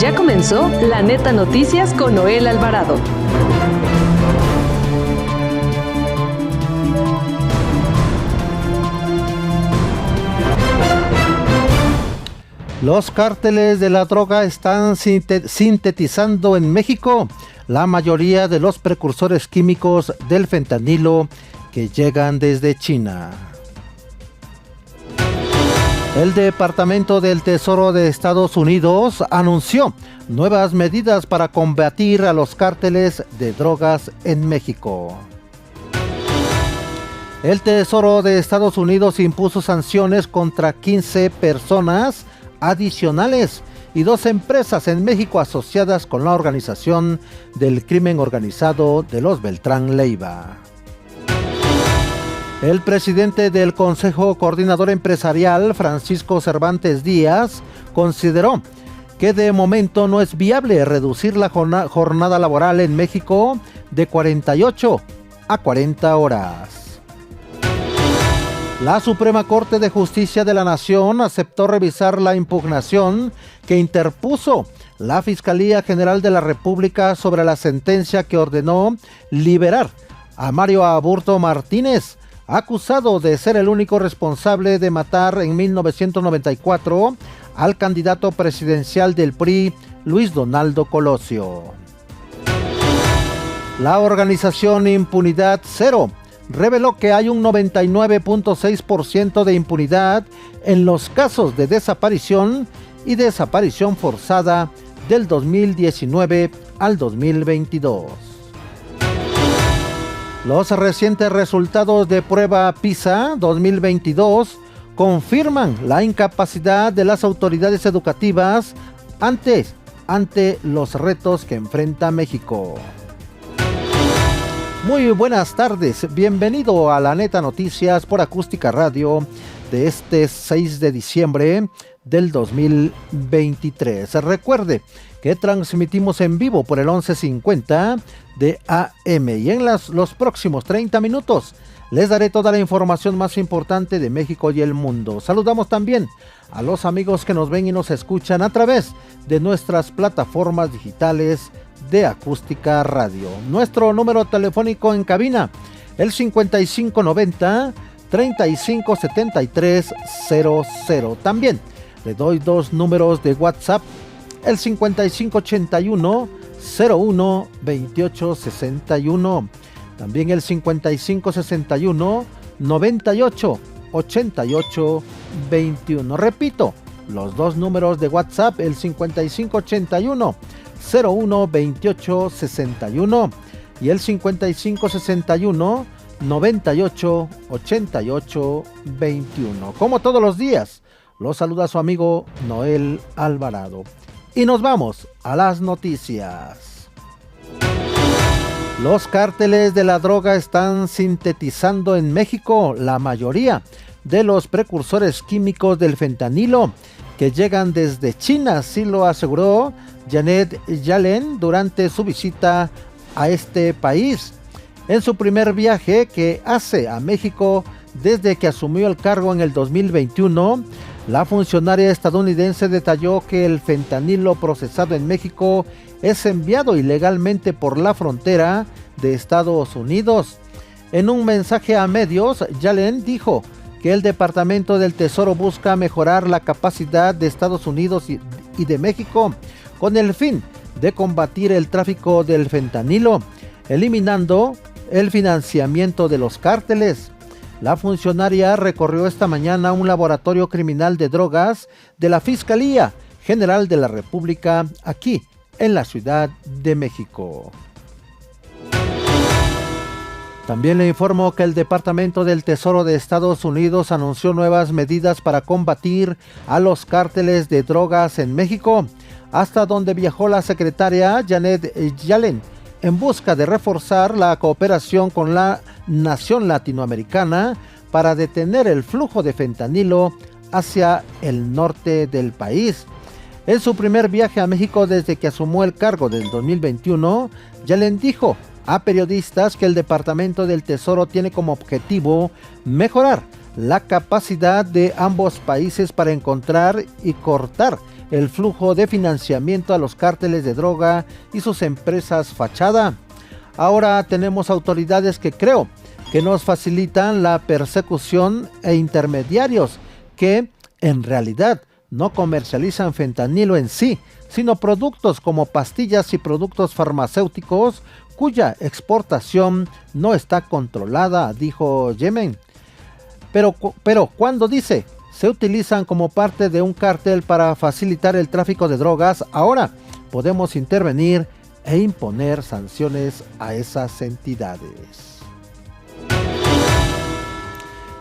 Ya comenzó La Neta Noticias con Noel Alvarado. Los cárteles de la droga están sintetizando en México la mayoría de los precursores químicos del fentanilo que llegan desde China. El Departamento del Tesoro de Estados Unidos anunció nuevas medidas para combatir a los cárteles de drogas en México. El Tesoro de Estados Unidos impuso sanciones contra 15 personas adicionales y 2 empresas en México asociadas con la organización del crimen organizado de los Beltrán Leiva. El presidente del Consejo Coordinador Empresarial, Francisco Cervantes Díaz, consideró que de momento no es viable reducir la jornada laboral en México de 48 a 40 horas. La Suprema Corte de Justicia de la Nación aceptó revisar la impugnación que interpuso la Fiscalía General de la República sobre la sentencia que ordenó liberar a Mario Aburto Martínez, acusado de ser el único responsable de matar en 1994 al candidato presidencial del PRI, Luis Donaldo Colosio. La organización Impunidad Cero reveló que hay un 99.6% de impunidad en los casos de desaparición y desaparición forzada del 2019 al 2022. Los recientes resultados de prueba PISA 2022 confirman la incapacidad de las autoridades educativas ante los retos que enfrenta México. Muy buenas tardes, bienvenido a La Neta Noticias por Acústica Radio de este 6 de diciembre del 2023. Recuerde que transmitimos en vivo por el 1150 de AM y en los próximos 30 minutos les daré toda la información más importante de México y el mundo. Saludamos también a los amigos que nos ven y nos escuchan a través de nuestras plataformas digitales de Acústica Radio. Nuestro número telefónico en cabina, el 5590-357300. También le doy 2 números de WhatsApp, el 5581-01-2861. También el 5561-98-88-21. Repito, los 2 números de WhatsApp, el 5581-01-2861 y el 5561-98-88-21. Como todos los días, los saluda su amigo Noel Alvarado. Y nos vamos a las noticias. Los cárteles de la droga están sintetizando en México la mayoría de los precursores químicos del fentanilo que llegan desde China, así lo aseguró Janet Yellen durante su visita a este país. En su primer viaje que hace a México desde que asumió el cargo en el 2021, la funcionaria estadounidense detalló que el fentanilo procesado en México es enviado ilegalmente por la frontera de Estados Unidos. En un mensaje a medios, Yellen dijo que el Departamento del Tesoro busca mejorar la capacidad de Estados Unidos y de México con el fin de combatir el tráfico del fentanilo, eliminando el financiamiento de los cárteles. La funcionaria recorrió esta mañana un laboratorio criminal de drogas de la Fiscalía General de la República aquí en la Ciudad de México. También le informo que el Departamento del Tesoro de Estados Unidos anunció nuevas medidas para combatir a los cárteles de drogas en México, hasta donde viajó la secretaria Janet Yellen en busca de reforzar la cooperación con la nación latinoamericana para detener el flujo de fentanilo hacia el norte del país. En su primer viaje a México desde que asumió el cargo del 2021, Yellen dijo a periodistas que el Departamento del Tesoro tiene como objetivo mejorar la capacidad de ambos países para encontrar y cortar el flujo de financiamiento a los cárteles de droga y sus empresas fachada. Ahora tenemos autoridades que creo que nos facilitan la persecución e intermediarios que en realidad no comercializan fentanilo en sí, sino productos como pastillas y productos farmacéuticos cuya exportación no está controlada, dijo Yemen. Pero cuando dice se utilizan como parte de un cártel para facilitar el tráfico de drogas, ahora podemos intervenir e imponer sanciones a esas entidades.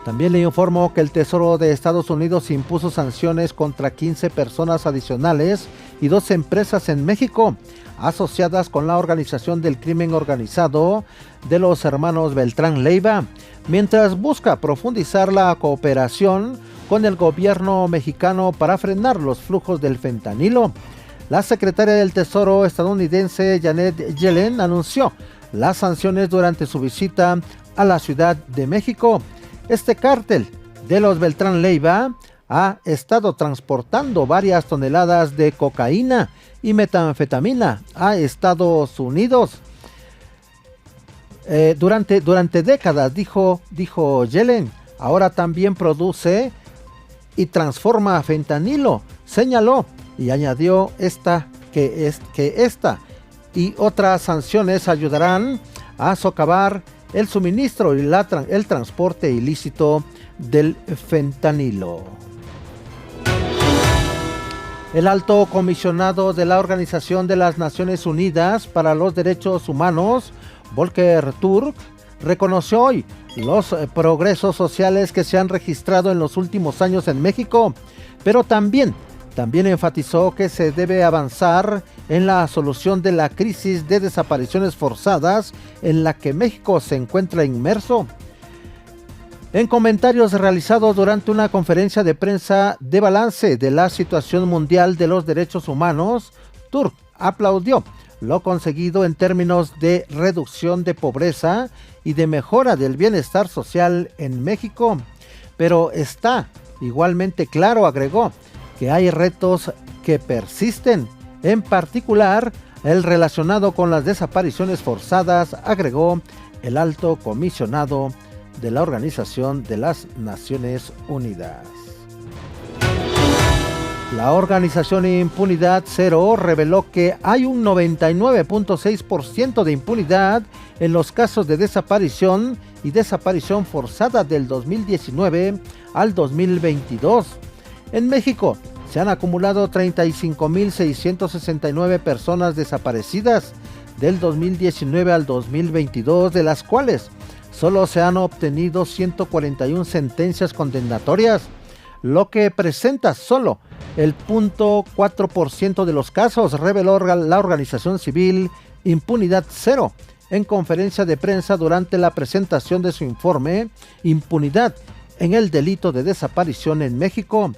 También le informo que el Tesoro de Estados Unidos impuso sanciones contra 15 personas adicionales y 2 empresas en México asociadas con la organización del crimen organizado de los hermanos Beltrán Leiva, mientras busca profundizar la cooperación con el gobierno mexicano para frenar los flujos del fentanilo. La secretaria del Tesoro estadounidense Janet Yellen anunció las sanciones durante su visita a la Ciudad de México. Este cártel de los Beltrán Leiva ha estado transportando varias toneladas de cocaína y metanfetamina a Estados Unidos. Durante décadas, dijo Yellen, ahora también produce y transforma fentanilo, señaló, y añadió que esta y otras sanciones ayudarán a socavar el suministro y el transporte ilícito del fentanilo. El alto comisionado de la Organización de las Naciones Unidas para los Derechos Humanos, Volker Turk, reconoció hoy los progresos sociales que se han registrado en los últimos años en México, pero también enfatizó que se debe avanzar en la solución de la crisis de desapariciones forzadas en la que México se encuentra inmerso. En comentarios realizados durante una conferencia de prensa de balance de la situación mundial de los derechos humanos, Turk aplaudió lo conseguido en términos de reducción de pobreza y de mejora del bienestar social en México, pero está igualmente claro, agregó, que hay retos que persisten, en particular el relacionado con las desapariciones forzadas, agregó el alto comisionado de la Organización de las Naciones Unidas. La organización Impunidad Cero reveló que hay un 99.6% de impunidad en los casos de desaparición y desaparición forzada del 2019 al 2022. En México se han acumulado 35.669 personas desaparecidas del 2019 al 2022, de las cuales solo se han obtenido 141 sentencias condenatorias, lo que presenta solo el 0.4% de los casos, reveló la organización civil Impunidad Cero en conferencia de prensa durante la presentación de su informe Impunidad en el delito de desaparición en México.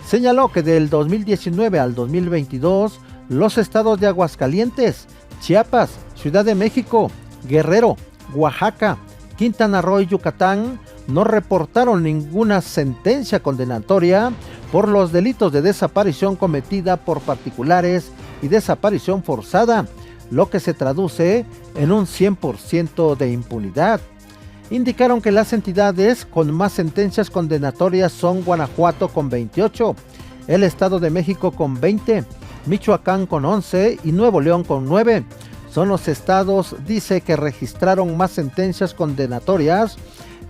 Señaló que del 2019 al 2022, los estados de Aguascalientes, Chiapas, Ciudad de México, Guerrero, Oaxaca, Quintana Roo y Yucatán no reportaron ninguna sentencia condenatoria por los delitos de desaparición cometida por particulares y desaparición forzada, lo que se traduce en un 100% de impunidad. Indicaron que las entidades con más sentencias condenatorias son Guanajuato con 28, el Estado de México con 20, Michoacán con 11 y Nuevo León con 9. Son los estados, dice, que registraron más sentencias condenatorias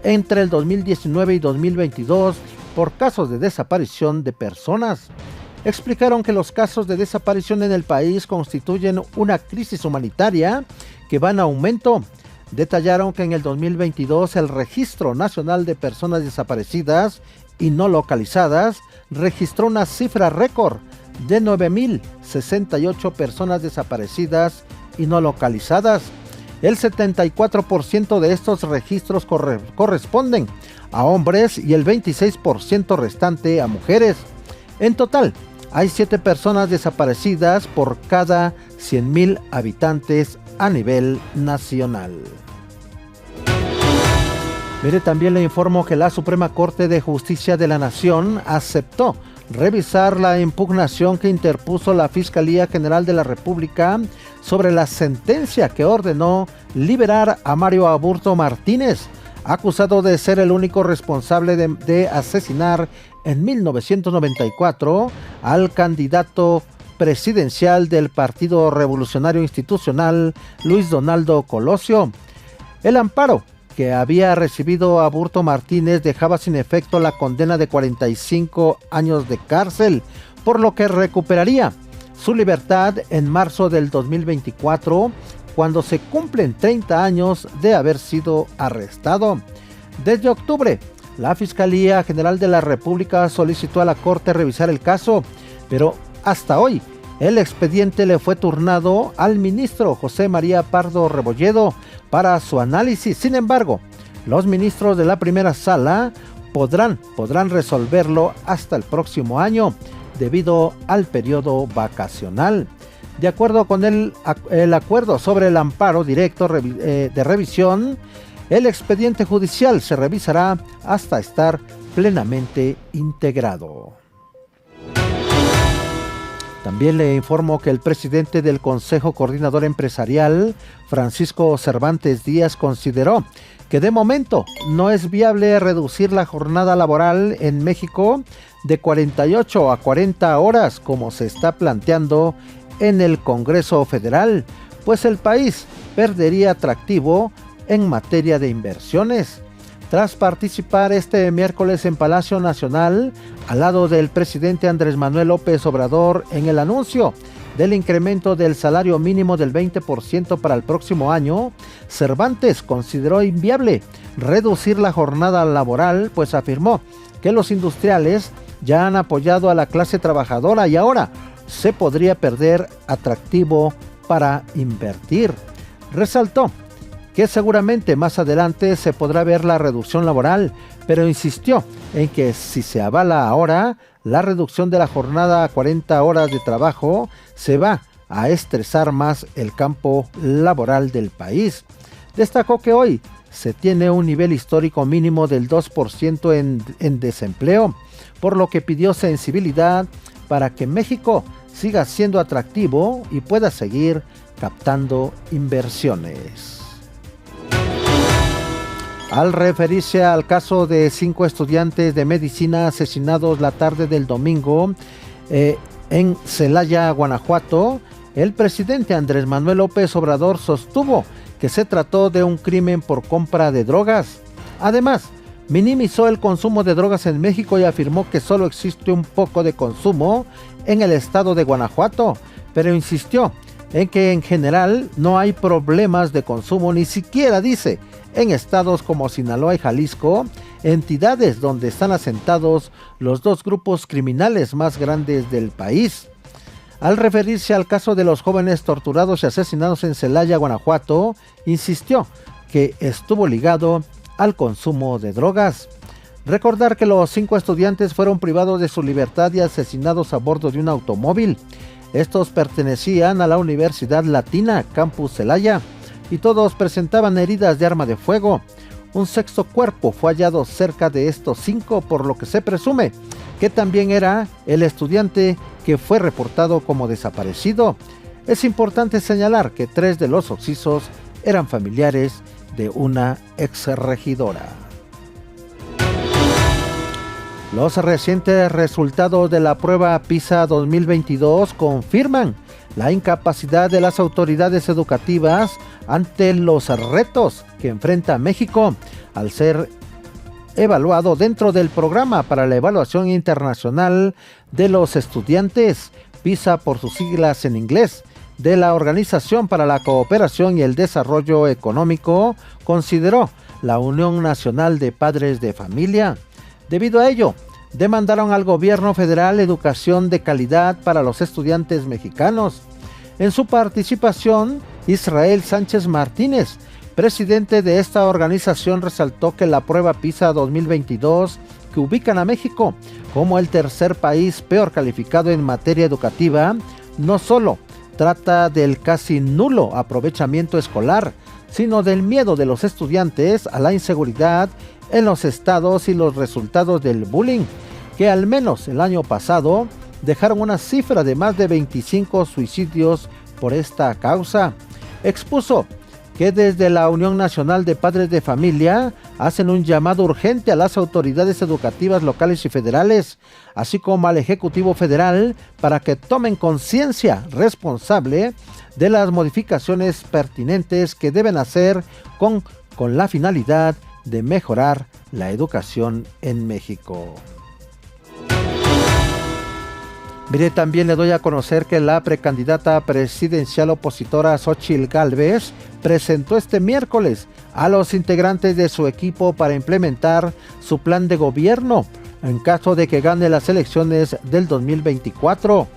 entre el 2019 y 2022 por casos de desaparición de personas. Explicaron que los casos de desaparición en el país constituyen una crisis humanitaria que va en aumento. Detallaron que en el 2022 el Registro Nacional de Personas Desaparecidas y No Localizadas registró una cifra récord de 9.068 personas desaparecidas y no localizadas. El 74% de estos registros corresponden a hombres y el 26% restante a mujeres. En total, hay 7 personas desaparecidas por cada 100.000 habitantes a nivel nacional. Mire, también le informo que la Suprema Corte de Justicia de la Nación aceptó revisar la impugnación que interpuso la Fiscalía General de la República sobre la sentencia que ordenó liberar a Mario Aburto Martínez, acusado de ser el único responsable de asesinar en 1994 al candidato presidencial del Partido Revolucionario Institucional, Luis Donaldo Colosio. El amparo que había recibido Aburto Martínez dejaba sin efecto la condena de 45 años de cárcel, por lo que recuperaría su libertad en marzo del 2024, cuando se cumplen 30 años de haber sido arrestado. Desde octubre, la Fiscalía General de la República solicitó a la Corte revisar el caso, pero hasta hoy el expediente le fue turnado al ministro José María Pardo Rebolledo para su análisis. Sin embargo, los ministros de la primera sala podrán resolverlo hasta el próximo año, debido al periodo vacacional. De acuerdo con el acuerdo sobre el amparo directo de revisión, el expediente judicial se revisará hasta estar plenamente integrado. También le informo que el presidente del Consejo Coordinador Empresarial, Francisco Cervantes Díaz, consideró que de momento no es viable reducir la jornada laboral en México de 48 a 40 horas como se está planteando en el Congreso Federal, pues el país perdería atractivo en materia de inversiones. Tras participar este miércoles en Palacio Nacional, al lado del presidente Andrés Manuel López Obrador, en el anuncio del incremento del salario mínimo del 20% para el próximo año, Cervantes consideró inviable reducir la jornada laboral, pues afirmó que los industriales ya han apoyado a la clase trabajadora y ahora se podría perder atractivo para invertir. Resaltó que seguramente más adelante se podrá ver la reducción laboral, pero insistió en que si se avala ahora la reducción de la jornada a 40 horas de trabajo, se va a estresar más el campo laboral del país. Destacó que hoy se tiene un nivel histórico mínimo del 2% en desempleo, por lo que pidió sensibilidad para que México siga siendo atractivo y pueda seguir captando inversiones. Al referirse al caso de 5 estudiantes de medicina asesinados la tarde del domingo en Celaya, Guanajuato, el presidente Andrés Manuel López Obrador sostuvo que se trató de un crimen por compra de drogas. Además, minimizó el consumo de drogas en México y afirmó que solo existe un poco de consumo en el estado de Guanajuato, pero insistió en que en general no hay problemas de consumo, ni siquiera dice en estados como Sinaloa y Jalisco, entidades donde están asentados los dos grupos criminales más grandes del país. Al referirse al caso de los jóvenes torturados y asesinados en Celaya, Guanajuato, insistió que estuvo ligado al consumo de drogas. Recordar que los 5 estudiantes fueron privados de su libertad y asesinados a bordo de un automóvil. Estos pertenecían a la Universidad Latina, Campus Celaya, y todos presentaban heridas de arma de fuego. Un sexto cuerpo fue hallado cerca de estos 5, por lo que se presume que también era el estudiante que fue reportado como desaparecido. Es importante señalar que 3 de los occisos eran familiares de una exregidora. Los recientes resultados de la prueba PISA 2022 confirman la incapacidad de las autoridades educativas ante los retos que enfrenta México al ser evaluado dentro del programa para la evaluación internacional de los estudiantes, PISA por sus siglas en inglés, de la Organización para la Cooperación y el Desarrollo Económico, consideró la Unión Nacional de Padres de Familia. Debido a ello, demandaron al gobierno federal educación de calidad para los estudiantes mexicanos. En su participación, Israel Sánchez Martínez, presidente de esta organización, resaltó que la prueba PISA 2022, que ubican a México como el tercer país peor calificado en materia educativa, no solo trata del casi nulo aprovechamiento escolar, sino del miedo de los estudiantes a la inseguridad en los estados y los resultados del bullying, que al menos el año pasado dejaron una cifra de más de 25 suicidios por esta causa. Expuso que desde la Unión Nacional de Padres de Familia hacen un llamado urgente a las autoridades educativas locales y federales, así como al Ejecutivo Federal, para que tomen conciencia responsable de las modificaciones pertinentes que deben hacer con la finalidad de mejorar la educación en México. Mire, también le doy a conocer que la precandidata presidencial opositora Xóchitl Gálvez presentó este miércoles a los integrantes de su equipo para implementar su plan de gobierno en caso de que gane las elecciones del 2024.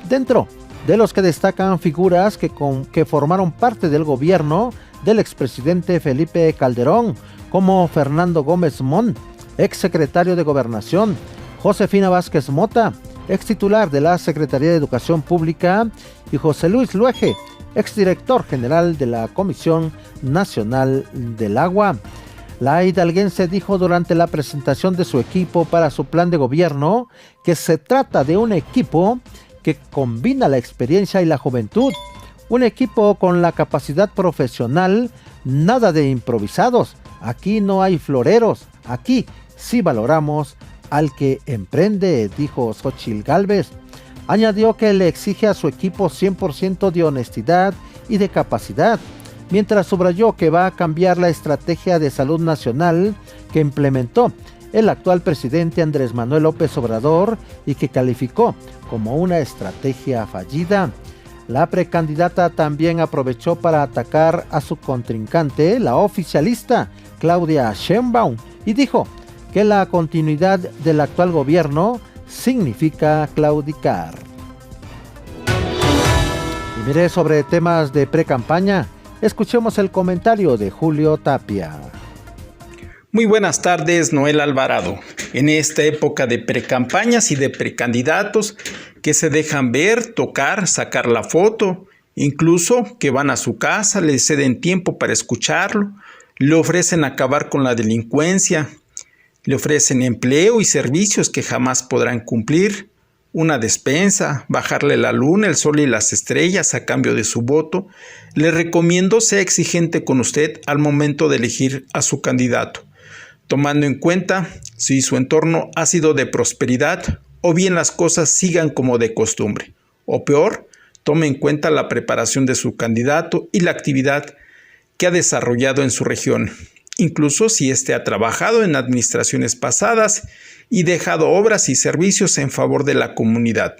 Dentro de los que destacan figuras que formaron parte del gobierno del expresidente Felipe Calderón, como Fernando Gómez Mont, exsecretario de Gobernación, Josefina Vázquez Mota, extitular de la Secretaría de Educación Pública, y José Luis Luege, exdirector general de la Comisión Nacional del Agua. La hidalguense dijo durante la presentación de su equipo para su plan de gobierno que se trata de un equipo que combina la experiencia y la juventud, un equipo con la capacidad profesional, nada de improvisados. Aquí no hay floreros, aquí sí valoramos al que emprende, dijo Xóchitl Gálvez. Añadió que le exige a su equipo 100% de honestidad y de capacidad, mientras subrayó que va a cambiar la estrategia de salud nacional que implementó el actual presidente Andrés Manuel López Obrador y que calificó como una estrategia fallida. La precandidata también aprovechó para atacar a su contrincante, la oficialista Claudia Sheinbaum, y dijo que la continuidad del actual gobierno significa claudicar. Y mire, sobre temas de precampaña, escuchemos el comentario de Julio Tapia. Muy buenas tardes, Noel Alvarado. En esta época de precampañas y de precandidatos que se dejan ver, tocar, sacar la foto, incluso que van a su casa, le ceden tiempo para escucharlo, le ofrecen acabar con la delincuencia, le ofrecen empleo y servicios que jamás podrán cumplir, una despensa, bajarle la luna, el sol y las estrellas a cambio de su voto. Le recomiendo sea exigente con usted al momento de elegir a su candidato, tomando en cuenta si su entorno ha sido de prosperidad o bien las cosas sigan como de costumbre. O peor, tome en cuenta la preparación de su candidato y la actividad que ha desarrollado en su región, incluso si éste ha trabajado en administraciones pasadas y dejado obras y servicios en favor de la comunidad.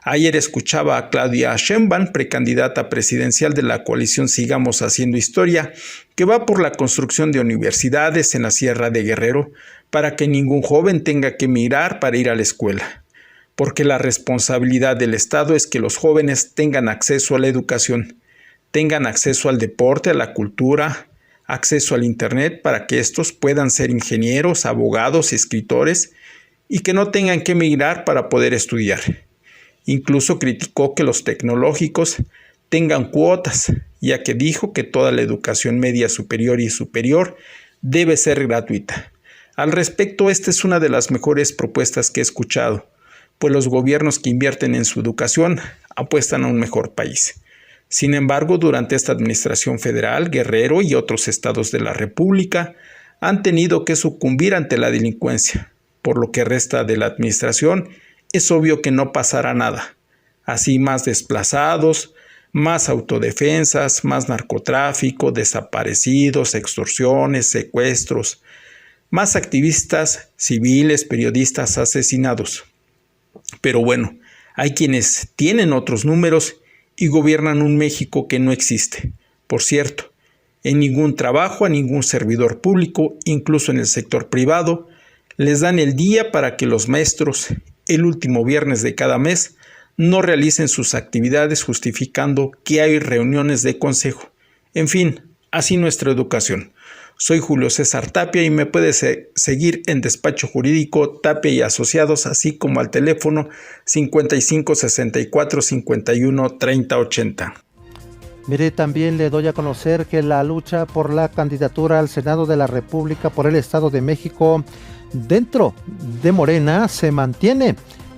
Ayer escuchaba a Claudia Sheinbaum, precandidata presidencial de la coalición Sigamos Haciendo Historia, que va por la construcción de universidades en la Sierra de Guerrero para que ningún joven tenga que emigrar para ir a la escuela. Porque la responsabilidad del Estado es que los jóvenes tengan acceso a la educación, tengan acceso al deporte, a la cultura, acceso al internet para que estos puedan ser ingenieros, abogados, escritores y que no tengan que emigrar para poder estudiar. Incluso criticó que los tecnológicos tengan cuotas, ya que dijo que toda la educación media superior y superior debe ser gratuita. Al respecto, esta es una de las mejores propuestas que he escuchado, pues los gobiernos que invierten en su educación apuestan a un mejor país. Sin embargo, durante esta administración federal, Guerrero y otros estados de la República han tenido que sucumbir ante la delincuencia. Por lo que resta de la administración, es obvio que no pasará nada. Así más desplazados, más autodefensas, más narcotráfico, desaparecidos, extorsiones, secuestros, más activistas civiles, periodistas asesinados. Pero bueno, hay quienes tienen otros números y gobiernan un México que no existe. Por cierto, en ningún trabajo, a ningún servidor público, incluso en el sector privado, les dan el día para que los maestros, el último viernes de cada mes, no realicen sus actividades justificando que hay reuniones de consejo. En fin, así nuestra educación. Soy Julio César Tapia y me puedes seguir en Despacho Jurídico Tapia y Asociados, así como al teléfono 55 64 51 30 80. Mire, también le doy a conocer que la lucha por la candidatura al Senado de la República por el Estado de México dentro de Morena se mantiene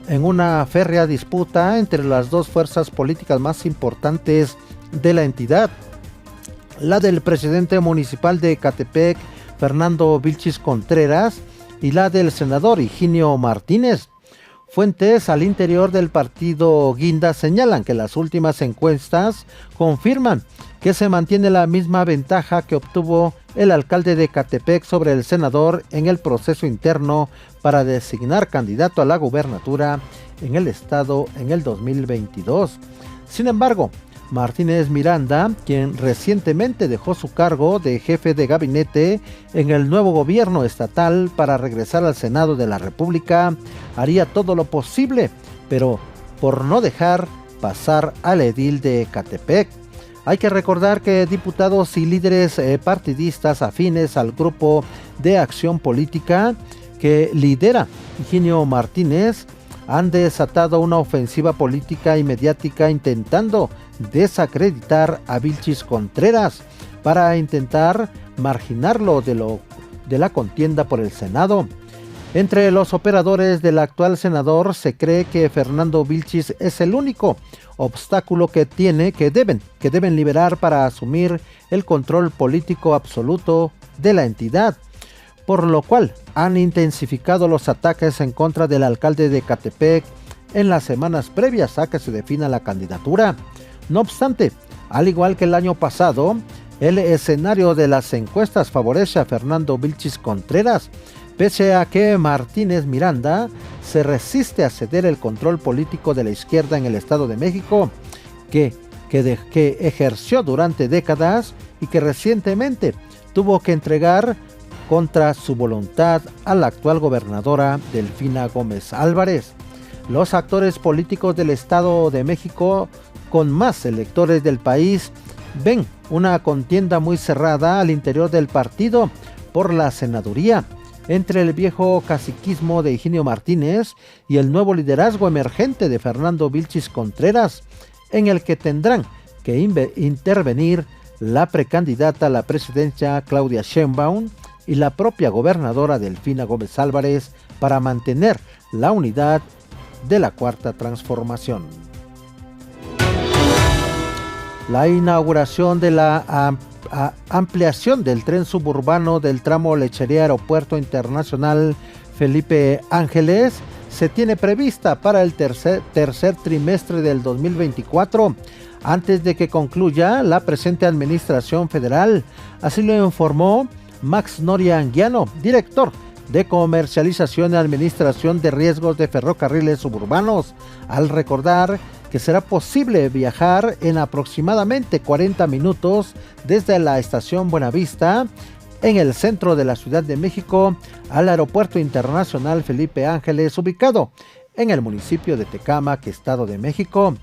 en una férrea disputa entre las dos fuerzas políticas más importantes de la entidad, la del presidente municipal de Ecatepec, Fernando Vilchis Contreras, y la del senador Higinio Martínez. Fuentes al interior del partido Guinda señalan que las últimas encuestas confirman que se mantiene la misma ventaja que obtuvo el alcalde de Ecatepec sobre el senador en el proceso interno para designar candidato a la gubernatura en el estado en el 2022. Sin embargo, Martínez Miranda, quien recientemente dejó su cargo de jefe de gabinete en el nuevo gobierno estatal para regresar al Senado de la República, haría todo lo posible, pero por no dejar pasar al edil de Ecatepec. Hay que recordar que diputados y líderes partidistas afines al grupo de acción política que lidera Higinio Martínez han desatado una ofensiva política y mediática intentando desacreditar a Vilchis Contreras para intentar marginarlo de la contienda por el Senado. Entre los operadores del actual senador se cree que Fernando Vilchis es el único obstáculo que deben liberar para asumir el control político absoluto de la entidad, por lo cual han intensificado los ataques en contra del alcalde de Ecatepec en las semanas previas a que se defina la candidatura. No obstante, al igual que el año pasado, el escenario de las encuestas favorece a Fernando Vilchis Contreras, pese a que Martínez Miranda se resiste a ceder el control político de la izquierda en el Estado de México, que ejerció durante décadas y que recientemente tuvo que entregar contra su voluntad a la actual gobernadora Delfina Gómez Álvarez. Los actores políticos del Estado de México con más electores del país ven una contienda muy cerrada al interior del partido por la senaduría entre el viejo caciquismo de Higinio Martínez y el nuevo liderazgo emergente de Fernando Vilchis Contreras, en el que tendrán que intervenir la precandidata a la presidencia Claudia Sheinbaum y la propia gobernadora Delfina Gómez Álvarez para mantener la unidad de la Cuarta Transformación. La inauguración de la ampliación del tren suburbano del tramo Lechería Aeropuerto Internacional Felipe Ángeles se tiene prevista para el tercer trimestre del 2024, antes de que concluya la presente administración federal. Así lo informó Max Noria Anguiano, director de Comercialización y Administración de Riesgos de Ferrocarriles Suburbanos, al recordar que será posible viajar en aproximadamente 40 minutos desde la estación Buenavista, en el centro de la Ciudad de México, al Aeropuerto Internacional Felipe Ángeles, ubicado en el municipio de Tecámac, Estado de México.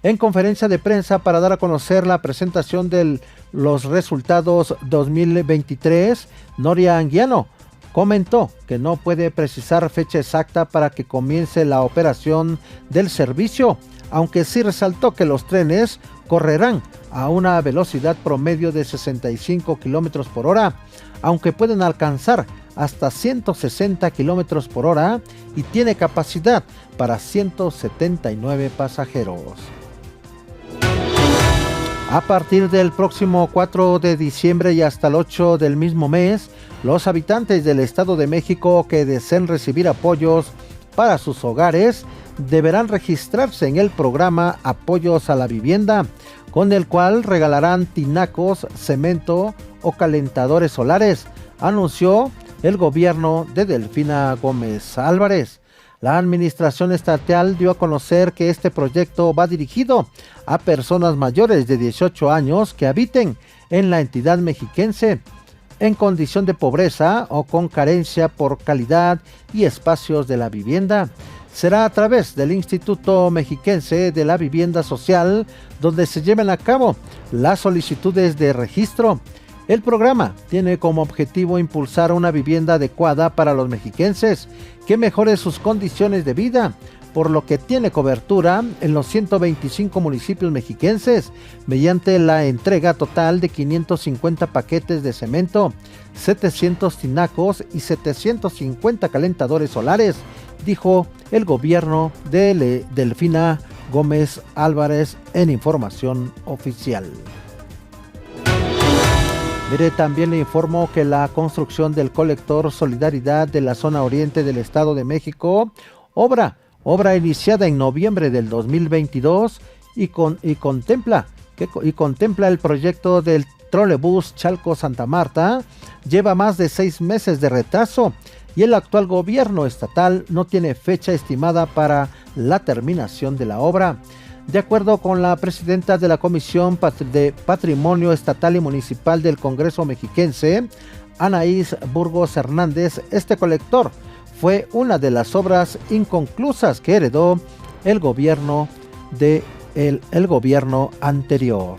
En conferencia de prensa para dar a conocer la presentación de los resultados 2023, Noria Anguiano comentó que no puede precisar fecha exacta para que comience la operación del servicio, aunque sí resaltó que los trenes correrán a una velocidad promedio de 65 km por hora, aunque pueden alcanzar hasta 160 km por hora y tiene capacidad para 179 pasajeros. A partir del próximo 4 de diciembre y hasta el 8 del mismo mes, los habitantes del Estado de México que deseen recibir apoyos para sus hogares deberán registrarse en el programa Apoyos a la Vivienda, con el cual regalarán tinacos, cemento o calentadores solares, anunció el gobierno de Delfina Gómez Álvarez. La administración estatal dio a conocer que este proyecto va dirigido a personas mayores de 18 años que habiten en la entidad mexiquense en condición de pobreza o con carencia por calidad y espacios de la vivienda. Será a través del Instituto Mexiquense de la Vivienda Social donde se lleven a cabo las solicitudes de registro. El programa tiene como objetivo impulsar una vivienda adecuada para los mexiquenses que mejore sus condiciones de vida, por lo que tiene cobertura en los 125 municipios mexiquenses, mediante la entrega total de 550 paquetes de cemento, 700 tinacos y 750 calentadores solares, dijo el gobierno de Delfina Gómez Álvarez en información oficial. Mire, también le informo que la construcción del colector Solidaridad de la zona oriente del Estado de México, obra iniciada en noviembre del 2022 y contempla el proyecto del trolebús Chalco-Santa Marta, lleva más de 6 meses de retraso y el actual gobierno estatal no tiene fecha estimada para la terminación de la obra. De acuerdo con la presidenta de la Comisión de Patrimonio Estatal y Municipal del Congreso Mexiquense, Anaís Burgos Hernández, este colector fue una de las obras inconclusas que heredó el gobierno anterior.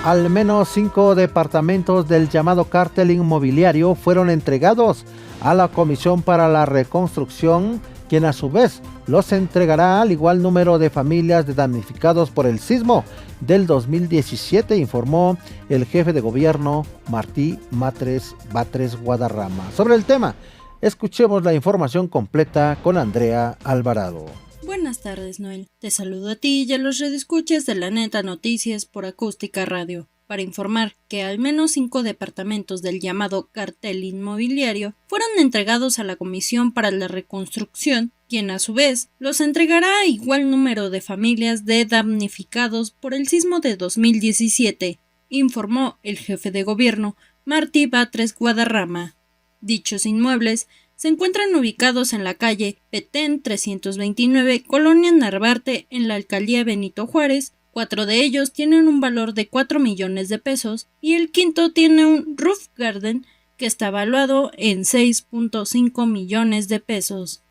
Al menos 5 departamentos del llamado cártel inmobiliario fueron entregados a la Comisión para la Reconstrucción, quien a su vez los entregará al igual número de familias de damnificados por el sismo del 2017, informó el jefe de gobierno Martí Batres Guadarrama. Sobre el tema, escuchemos la información completa con Andrea Alvarado. Buenas tardes, Noel. Te saludo a ti y a los redescuchas de La Neta Noticias por Acústica Radio, para informar que al menos 5 departamentos del llamado cartel inmobiliario fueron entregados a la Comisión para la Reconstrucción, quien a su vez los entregará a igual número de familias de damnificados por el sismo de 2017, informó el jefe de gobierno Martí Batres Guadarrama. Dichos inmuebles se encuentran ubicados en la calle Petén 329, Colonia Narvarte, en la alcaldía Benito Juárez. 4 de ellos tienen un valor de 4 millones de pesos y el quinto tiene un roof garden que está valuado en 6.5 millones de pesos.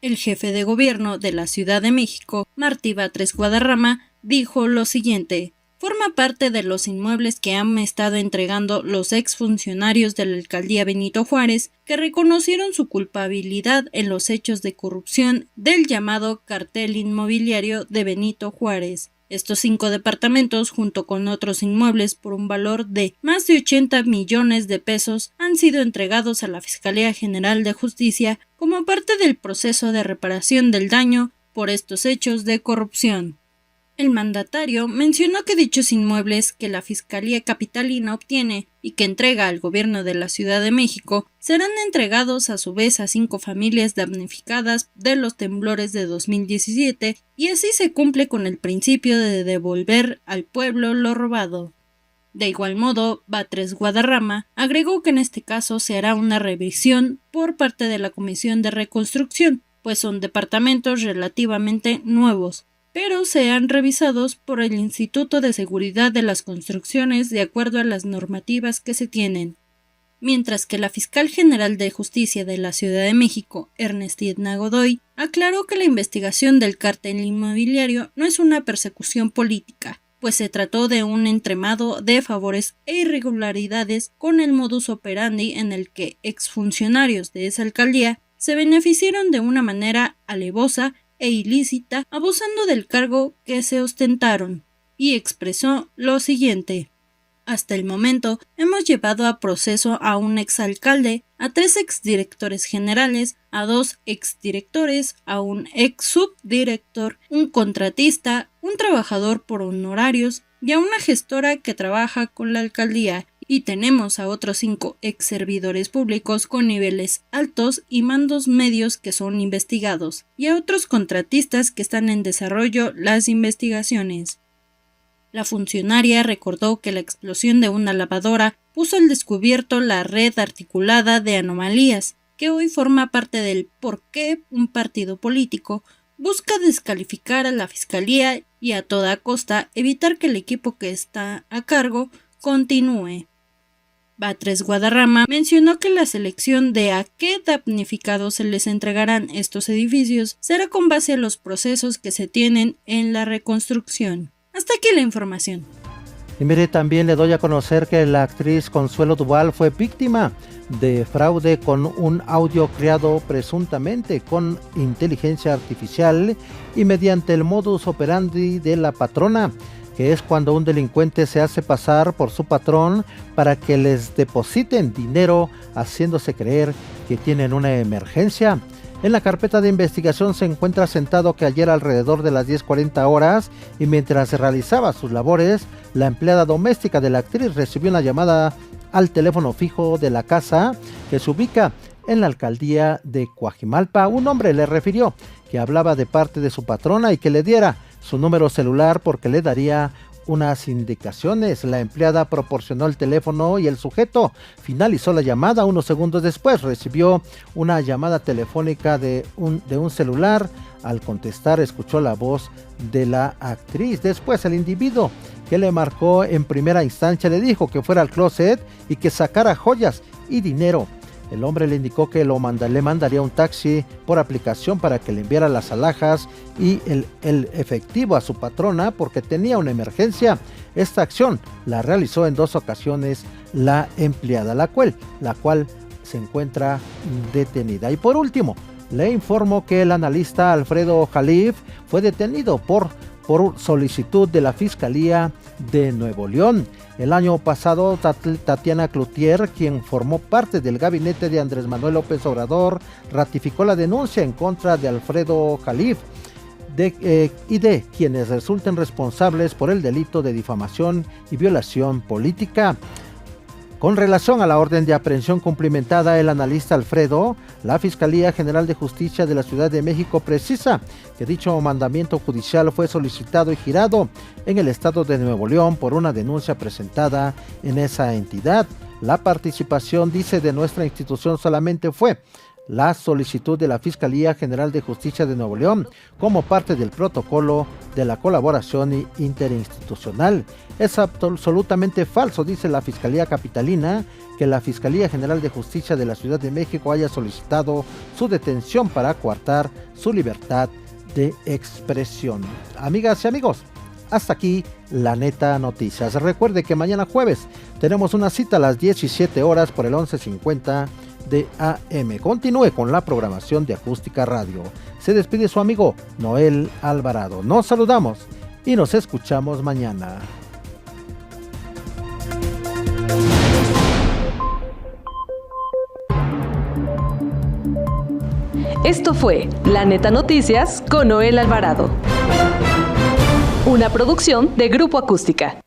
El jefe de gobierno de la Ciudad de México, Martí Batres Guadarrama, dijo lo siguiente: forma parte de los inmuebles que han estado entregando los exfuncionarios de la alcaldía Benito Juárez, que reconocieron su culpabilidad en los hechos de corrupción del llamado cartel inmobiliario de Benito Juárez. Estos 5 departamentos, junto con otros inmuebles por un valor de más de 80 millones de pesos, han sido entregados a la Fiscalía General de Justicia como parte del proceso de reparación del daño por estos hechos de corrupción. El mandatario mencionó que dichos inmuebles que la Fiscalía Capitalina obtiene y que entrega al gobierno de la Ciudad de México serán entregados a su vez a 5 familias damnificadas de los temblores de 2017, y así se cumple con el principio de devolver al pueblo lo robado. De igual modo, Batres Guadarrama agregó que en este caso se hará una revisión por parte de la Comisión de Reconstrucción, pues son departamentos relativamente nuevos, pero sean revisados por el Instituto de Seguridad de las Construcciones de acuerdo a las normativas que se tienen. Mientras que la Fiscal General de Justicia de la Ciudad de México, Ernestina Godoy, aclaró que la investigación del cártel inmobiliario no es una persecución política, pues se trató de un entramado de favores e irregularidades con el modus operandi en el que exfuncionarios de esa alcaldía se beneficiaron de una manera alevosa e ilícita, abusando del cargo que se ostentaron, y expresó lo siguiente: hasta el momento hemos llevado a proceso a un exalcalde, a 3 exdirectores generales, a 2 exdirectores, a un exsubdirector, un contratista, un trabajador por honorarios y a una gestora que trabaja con la alcaldía, y tenemos a otros 5 exservidores públicos con niveles altos y mandos medios que son investigados, y a otros contratistas que están en desarrollo las investigaciones. La funcionaria recordó que la explosión de una lavadora puso al descubierto la red articulada de anomalías, que hoy forma parte del por qué un partido político busca descalificar a la Fiscalía y a toda costa evitar que el equipo que está a cargo continúe. Batres Guadarrama mencionó que la selección de a qué damnificados se les entregarán estos edificios será con base a los procesos que se tienen en la reconstrucción. Hasta aquí la información. Y mire, también le doy a conocer que la actriz Consuelo Duval fue víctima de fraude con un audio creado presuntamente con inteligencia artificial y mediante el modus operandi de la patrona, que es cuando un delincuente se hace pasar por su patrón para que les depositen dinero haciéndose creer que tienen una emergencia. En la carpeta de investigación se encuentra sentado que ayer alrededor de las 10:40 horas y mientras realizaba sus labores, la empleada doméstica de la actriz recibió una llamada al teléfono fijo de la casa que se ubica en la alcaldía de Coajimalpa. Un hombre le refirió que hablaba de parte de su patrona y que le diera su número celular porque le daría unas indicaciones. La empleada proporcionó el teléfono y el sujeto finalizó la llamada. Unos segundos después recibió una llamada telefónica de un celular. Al contestar escuchó la voz de la actriz. Después el individuo que le marcó en primera instancia le dijo que fuera al closet y que sacara joyas y dinero. El hombre le indicó que le mandaría un taxi por aplicación para que le enviara las alhajas y el efectivo a su patrona porque tenía una emergencia. Esta acción la realizó en 2 ocasiones la empleada, la cual se encuentra detenida. Y por último, le informo que el analista Alfredo Jalif fue detenido por solicitud de la Fiscalía de Nuevo León. El año pasado, Tatiana Cloutier, quien formó parte del gabinete de Andrés Manuel López Obrador, ratificó la denuncia en contra de Alfredo Jalif y de quienes resulten responsables por el delito de difamación y violación política. Con relación a la orden de aprehensión cumplimentada, el analista Alfredo, la Fiscalía General de Justicia de la Ciudad de México precisa que dicho mandamiento judicial fue solicitado y girado en el estado de Nuevo León por una denuncia presentada en esa entidad. La participación, dice, de nuestra institución solamente fue la solicitud de la Fiscalía General de Justicia de Nuevo León como parte del protocolo de la colaboración interinstitucional. Es absolutamente falso, dice la Fiscalía Capitalina, que la Fiscalía General de Justicia de la Ciudad de México haya solicitado su detención para coartar su libertad de expresión. Amigas y amigos, hasta aquí La Neta Noticias. Recuerde que mañana jueves tenemos una cita a las 17 horas por el 1150 de AM. Continúe con la programación de Acústica Radio. Se despide su amigo Noel Alvarado. Nos saludamos y nos escuchamos mañana. Esto fue La Neta Noticias con Noel Alvarado. Una producción de Grupo Acústica.